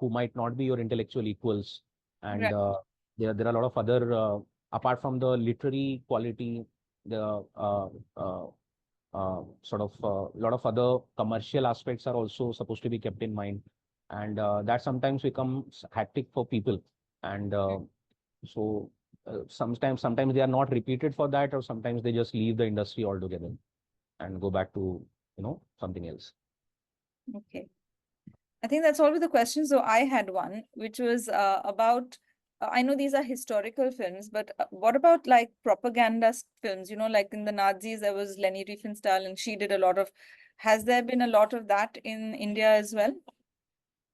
[SPEAKER 1] who might not be your intellectual equals, and
[SPEAKER 3] right.
[SPEAKER 1] there are a lot of other apart from the literary quality, the sort of a lot of other commercial aspects are also supposed to be kept in mind, and that sometimes becomes hectic for people, and sometimes they are not repeated for that, or sometimes they just leave the industry altogether and go back to something else.
[SPEAKER 3] Okay. I think that's all with the questions. So I had one, which was about, I know these are historical films, but what about like propaganda films? Like in the Nazis, there was Leni Riefenstahl, and she did a lot of, has there been a lot of that in India as well?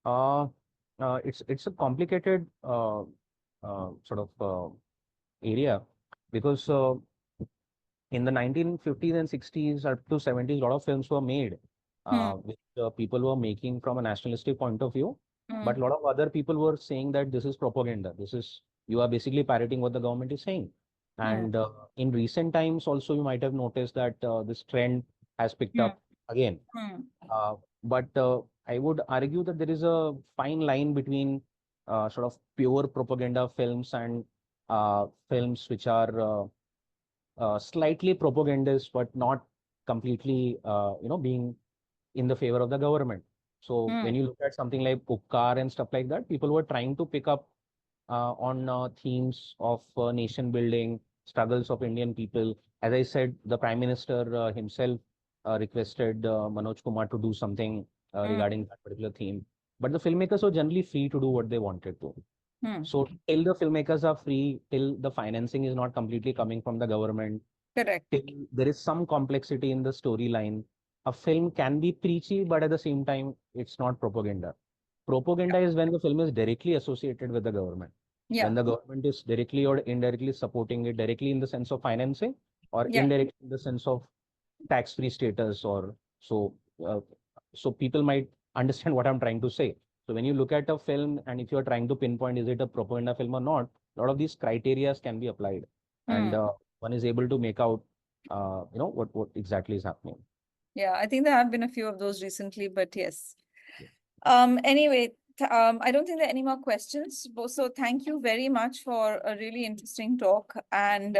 [SPEAKER 1] Uh, it's a complicated sort of area because in the 1950s and 60s up to 70s, a lot of films were made
[SPEAKER 3] Hmm.
[SPEAKER 1] which people were making from a nationalistic point of view.
[SPEAKER 3] Hmm.
[SPEAKER 1] But a lot of other people were saying that this is propaganda. You are basically parroting what the government is saying.
[SPEAKER 3] Hmm.
[SPEAKER 1] And in recent times, also, you might have noticed that this trend has picked
[SPEAKER 3] Hmm.
[SPEAKER 1] up again.
[SPEAKER 3] Hmm.
[SPEAKER 1] But I would argue that there is a fine line between sort of pure propaganda films and films which are slightly propagandist, but not completely, being in the favor of the government. So
[SPEAKER 3] Hmm.
[SPEAKER 1] when you look at something like Uppkar and stuff like that, people were trying to pick up on themes of nation building, struggles of Indian people. As I said, the Prime Minister himself requested Manoj Kumar to do something
[SPEAKER 3] Hmm.
[SPEAKER 1] regarding that particular theme. But the filmmakers were generally free to do what they wanted to.
[SPEAKER 3] Hmm.
[SPEAKER 1] So till the filmmakers are free, till the financing is not completely coming from the government,
[SPEAKER 3] Correct.
[SPEAKER 1] till there is some complexity in the storyline, a film can be preachy, but at the same time, it's not propaganda. Propaganda is when the film is directly associated with the government,
[SPEAKER 3] Yeah.
[SPEAKER 1] when the government is directly or indirectly supporting it, directly in the sense of financing, or
[SPEAKER 3] Yeah.
[SPEAKER 1] indirectly in the sense of tax-free status, or so. Uh, so people might understand what I'm trying to say. So when you look at a film, and if you're trying to pinpoint is it a propaganda film or not, a lot of these criterias can be applied, and
[SPEAKER 3] Hmm.
[SPEAKER 1] one is able to make out, what exactly is happening.
[SPEAKER 3] Yeah. I think there have been a few of those recently, but yes.
[SPEAKER 1] Yeah.
[SPEAKER 3] Anyway, I don't think there are any more questions. So thank you very much for a really interesting talk. And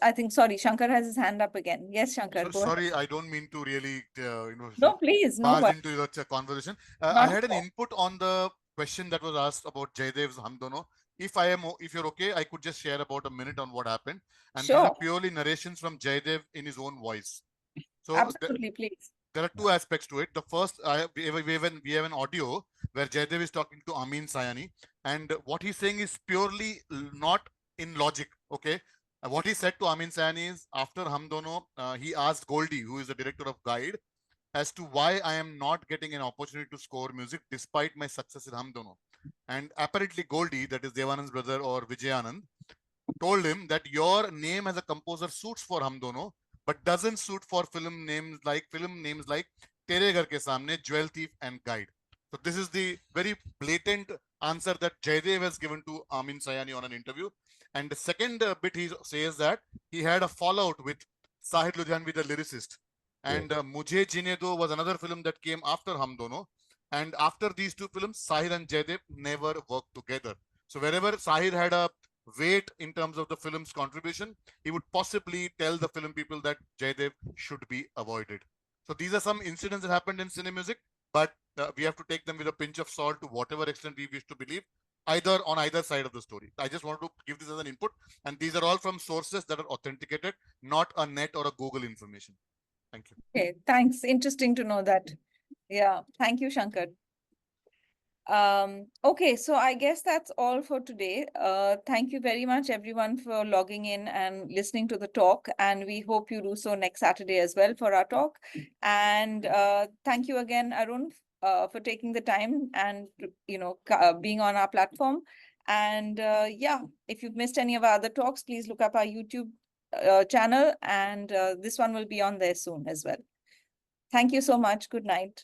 [SPEAKER 3] I think, sorry, Shankar has his hand up again. Yes, Shankar,
[SPEAKER 4] So
[SPEAKER 3] go ahead.
[SPEAKER 4] sorry, I don't mean to really,
[SPEAKER 3] No, please, no
[SPEAKER 4] barge
[SPEAKER 3] worries.
[SPEAKER 4] into the conversation. I
[SPEAKER 3] Not at
[SPEAKER 4] had an
[SPEAKER 3] all.
[SPEAKER 4] input on the question that was asked about Jaydev's Hamdono. If you're okay, I could just share about a minute on what happened. And these are
[SPEAKER 3] Sure,
[SPEAKER 4] purely narrations from Jaydev in his own voice. So
[SPEAKER 3] absolutely, please.
[SPEAKER 4] there are two aspects to it. The first, we have an audio where Jaydev is talking to Amin Sayani, and what he's saying is purely not in logic. Okay. What he said to Amin Sayani is, after Hum Dono, he asked Goldie, who is the director of Guide, as to why I am not getting an opportunity to score music despite my success in Hum Dono. And apparently Goldie, that is Devanand's brother or Vijayanand, told him that your name as a composer suits for Hum Dono, but doesn't suit for film names like Tere Ghar Ke Samne, Jewel Thief, and Guide. So this is the very blatant answer that Jaydev has given to Amin Sayani on an interview. And the second bit, he says that he had a fallout with Sahid Ludhianvi, the lyricist. And Mujhe Jeene Do was another film that came after Hum Dono. And after these two films, Sahid and Jaydev never worked together. So wherever Sahid had a weight in terms of the film's contribution, he would possibly tell the film people that Jaydev should be avoided. So these are some incidents that happened in cine music, but we have to take them with a pinch of salt to whatever extent we wish to believe, either on either side of the story. I just want to give this as an input, and these are all from sources that are authenticated, not a net or a Google information. Thank you.
[SPEAKER 3] Okay, thanks. Interesting to know that. Yeah, thank you, Shankar. Okay, so I guess that's all for today. Thank you very much, everyone, for logging in and listening to the talk. And we hope you do so next Saturday as well for our talk. And thank you again, Arun, for taking the time and being on our platform. And yeah, if you've missed any of our other talks, please look up our YouTube channel, and this one will be on there soon as well. Thank you so much. Good night.